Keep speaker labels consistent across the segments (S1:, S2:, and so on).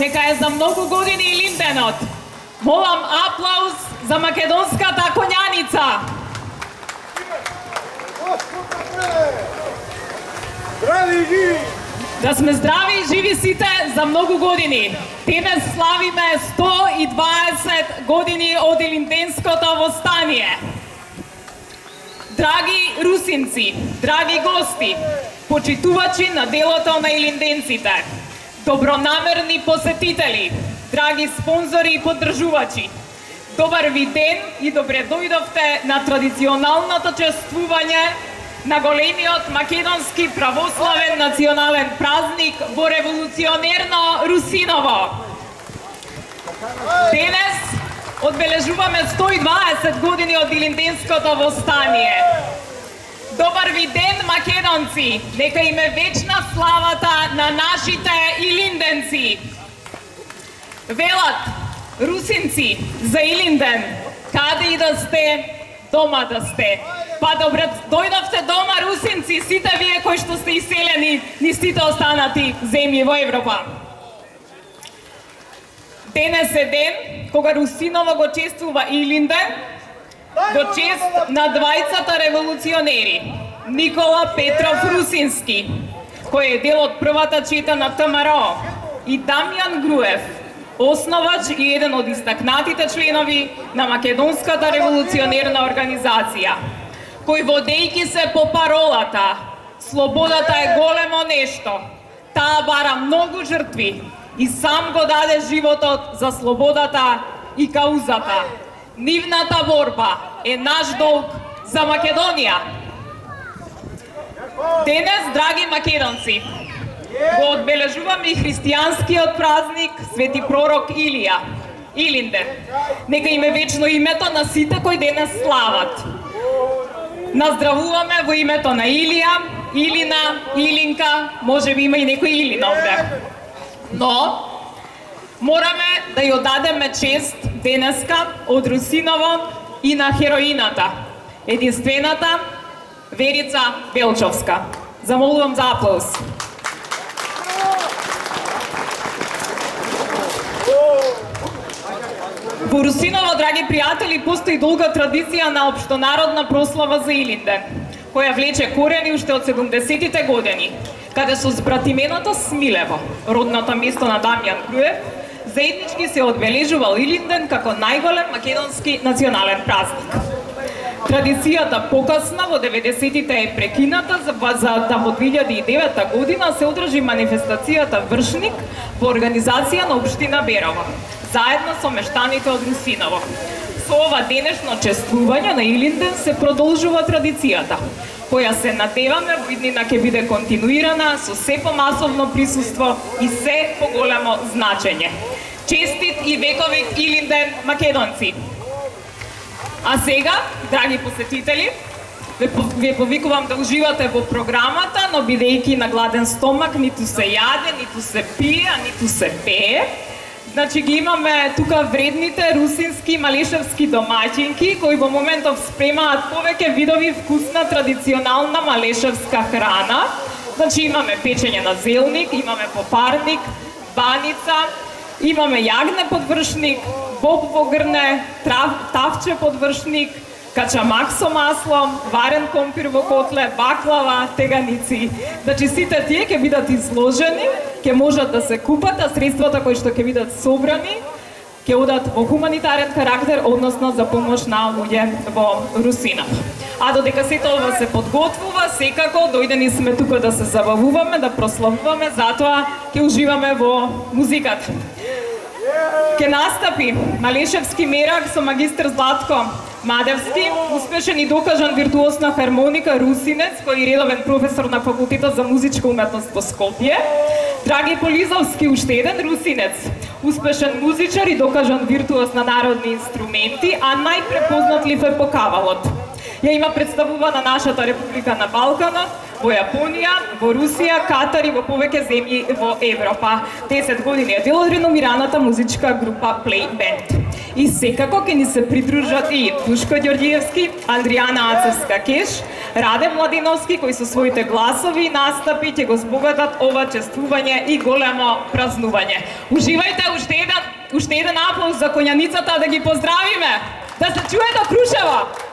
S1: нека е за многу години Илинденот. Молам аплауз за македонската коњаница.
S2: Здрави живи!
S1: Да сме здрави и живи сите за многу години. Денес славиме 120 години од Илинденското востание. Драги русинци, драги гости, почитувачи на делото на илинденците, добронамерни посетители, драги спонзори и поддржувачи, добар ви ден и добре дојдовте на традиционалното чествување на големиот македонски православен национален празник во револуционерно Русиново. Денес одбележуваме 120 години од Илинденското востание. Добар ви ден, македонци! Нека им е вечна славата на нашите илинденци! Велат, русинци, за Илинден, каде и да сте, дома да сте. Па добре дојдовте дома, русинци, сите вие кои што сте иселени низ сите останати земји во Европа. Денес е ден кога Русиново го чествува Илинден во чест на двајцата револуционери Никола Петров Русински, кој е дел од првата чета на ВМРО, и Дамјан Груев, основач и еден од истакнатите членови на Македонската револуционерна организација, кој водејќи се по паролата "Слободата е големо нешто", таа бара многу жртви и сам го даде животот за слободата и каузата. Нивната борба е наш долг за Македонија. Денес, драги македонци, го одбележуваме и христијанскиот празник Свети пророк Илија, Илинден. Нека им е вечно името на сите кои денес слават. Наздравуваме во името на Илија, Илина, Илинка, може би има и некој Илин овде. Но, мораме да ја одадеме чест денеска од Русиново и на хероината, единствената Верица Велчовска. Замолувам за аплауз. Во Русиново, драги пријатели, постои долга традиција на општонародна прослава за Илинден, која влече корени уште од 70-тите години, каде со збратименото Смилево, родното место на Дамјан Груев, заеднички се одбележувал Илинден како најголем македонски национален празник. Традицијата покасно во 90-тите е прекината за да во 2009 година се одржи манифестацијата Вршник во организација на општина Берово, заедно со мештаните од Русиново. Со ова денешно чествување на Илинден се продолжува традицијата, која се надеваме во иднина ќе биде континуирана со се помасовно присуство и се поголемо значење. Честит и вековит Илинден, македонци! А сега, драги посетители, ве повикувам да уживате во програмата, но бидејќи на гладен стомак ниту се јаде, ниту се пие, а ниту се пее. Значи ги имаме тука вредните русински малешевски домаќинки кои во моментов спремаат повеќе видови вкусна традиционална малешевска храна. Значи имаме печење на зелник, имаме попарник, баница, имаме јагне подвршник, боб во грне, тавче подвршник, качамак со масло, варен компир во котле, баклава, теганици. Значи сите тие ќе бидат изложени, ќе можат да се купат, а средствата кои што ќе бидат собрани ќе одат во хуманитарен карактер, односно за помош на луѓе во Русина. А додека сето ова се подготвува, секако дојдени сме тука да се забавуваме, да прославуваме, затоа ќе уживаме во музиката. Ке настапи малешевски мерак со магистр Златко Мадевски, успешен и докажан виртуоз на хармоника русинец, кој е редовен професор на Факултетот за музичка уметност во Скопје. Драги Полизовски, уште еден русинец, успешен музичар и докажан виртуоз на народни инструменти, а најпрепознатлив е по кавалот. Ја има представува на нашата република на Балканот, во Јапонија, во Русија, Катар и во повеќе земји во Европа. 10 години е дел од реномираната музичка група Play Band. И секако ќе ни се придружат и Душко Ѓорѓиевски, Андријана Ацевска-Кеш, Раде Младиновски, кои со своите гласови и настапи ќе го збогатат ова чествување и големо празнување. Уживајте, уште еден аплауз за конјаницата да ги поздравиме. Да се чуе до Крушево.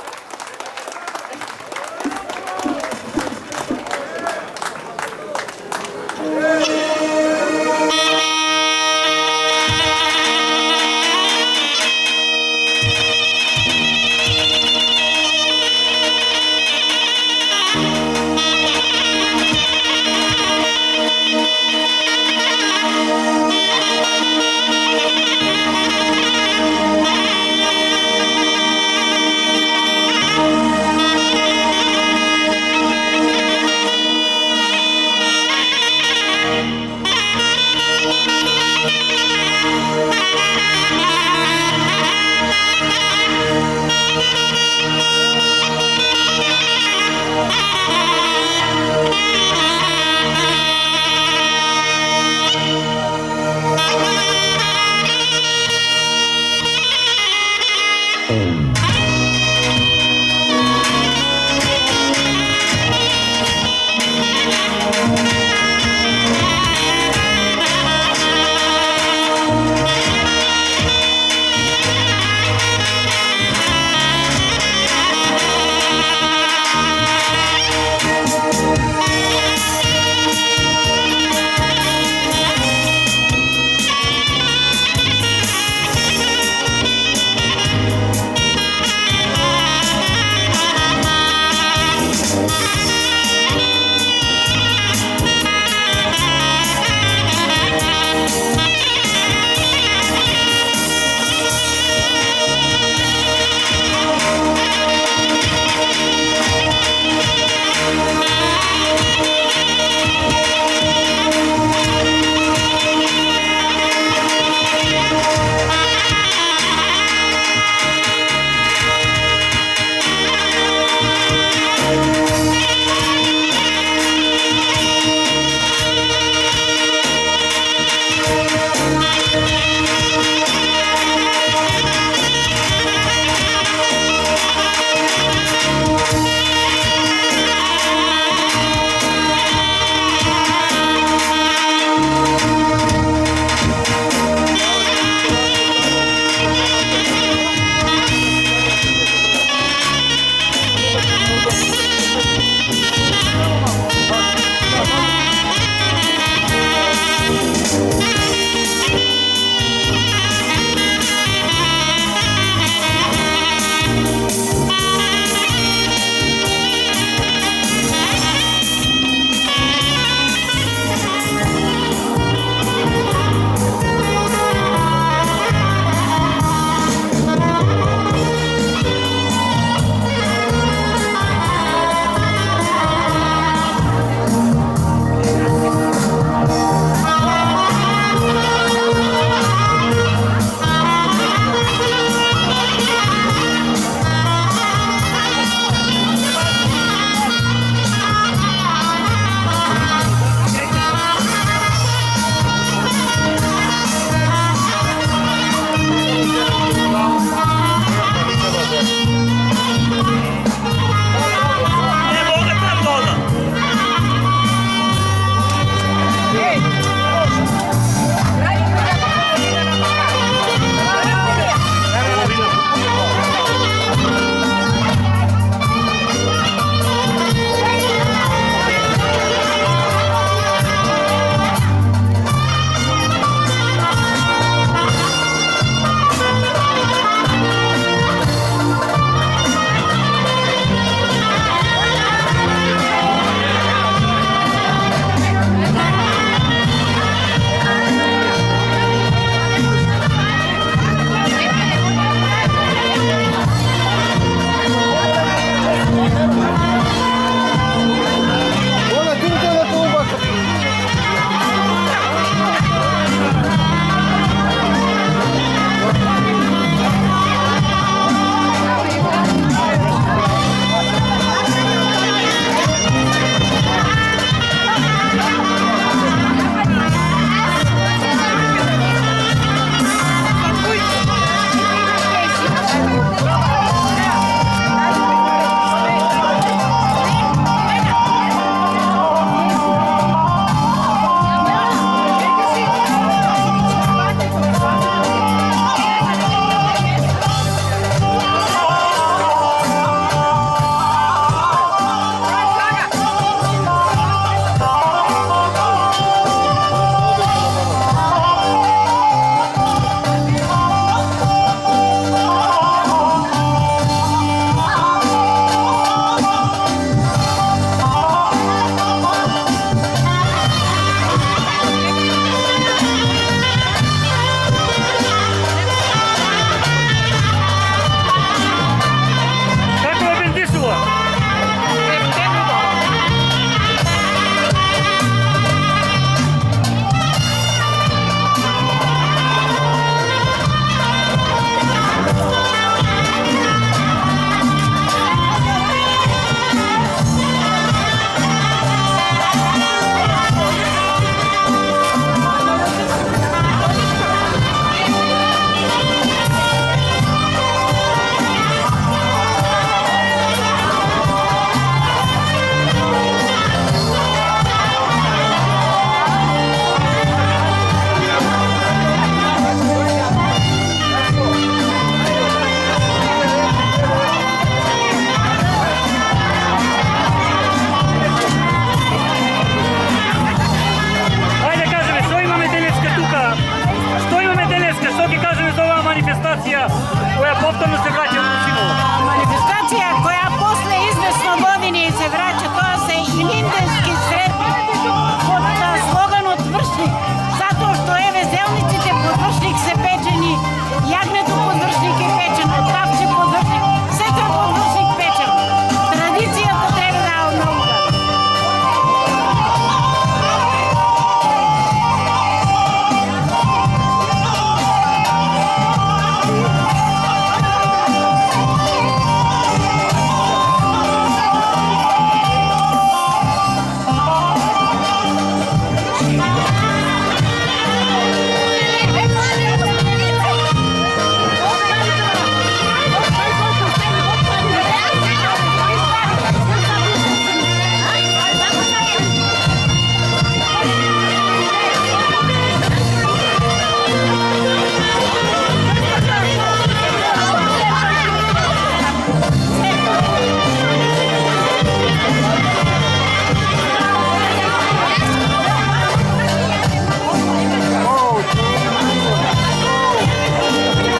S3: која повторно се враќа.